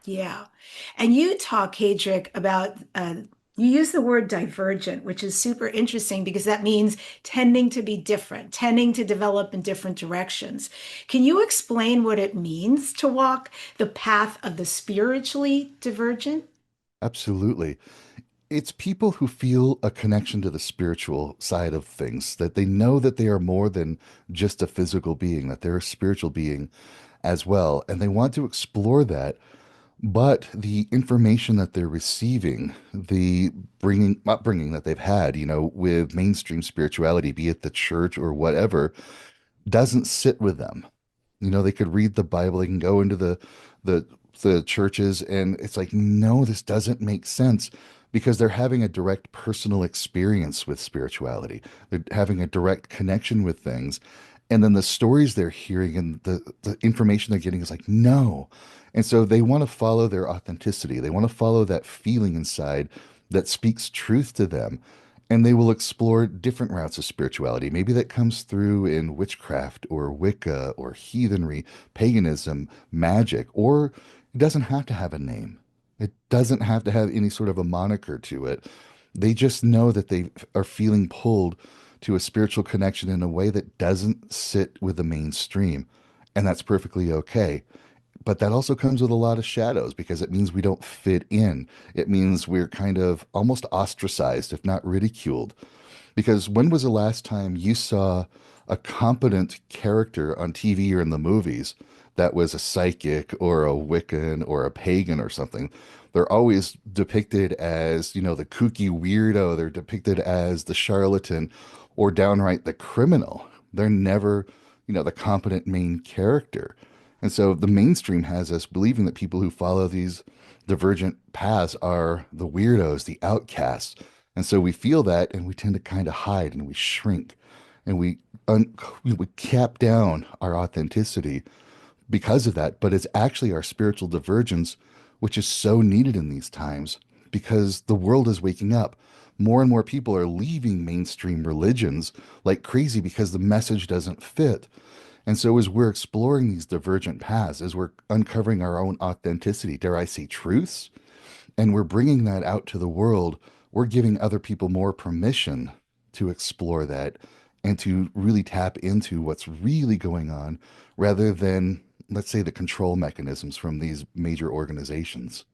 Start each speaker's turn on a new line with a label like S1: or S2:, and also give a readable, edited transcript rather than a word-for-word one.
S1: Yeah. And you talk, Kadrick, about you use the word divergent, which is super interesting because that means tending to be different, tending to develop in different directions. Can you explain what it means to walk the path of the spiritually divergent?
S2: Absolutely. It's people who feel a connection to the spiritual side of things, that they know that they are more than just a physical being, that they're a spiritual being as well. And they want to explore that. But the information that they're receiving, the upbringing that they've had, with mainstream spirituality, be it the church or whatever, doesn't sit with them. They could read the Bible, they can go into the the churches, and it's like, no, this doesn't make sense because they're having a direct personal experience with spirituality. They're having a direct connection with things. And then the stories they're hearing and the information they're getting is like, no. And so they want to follow their authenticity. They want to follow that feeling inside that speaks truth to them, and they will explore different routes of spirituality. Maybe that comes through in witchcraft or Wicca or heathenry, paganism, magic, or it doesn't have to have a name. It doesn't have to have any sort of a moniker to it. They just know that they are feeling pulled to a spiritual connection in a way that doesn't sit with the mainstream. And that's perfectly okay. But that also comes with a lot of shadows because it means we don't fit in. It means we're kind of almost ostracized, if not ridiculed. Because when was the last time you saw a competent character on TV or in the movies that was a psychic or a Wiccan or a pagan or something? They're always depicted as, the kooky weirdo. They're depicted as the charlatan or downright the criminal. They're never, the competent main character. And so the mainstream has us believing that people who follow these divergent paths are the weirdos, the outcasts. And so we feel that and we tend to kind of hide and we shrink and we cap down our authenticity because of that. But it's actually our spiritual divergence, which is so needed in these times because the world is waking up. More and more people are leaving mainstream religions like crazy because the message doesn't fit. And so, as we're exploring these divergent paths, as we're uncovering our own authenticity, dare I say truths, and we're bringing that out to the world, we're giving other people more permission to explore that and to really tap into what's really going on rather than, let's say, the control mechanisms from these major organizations.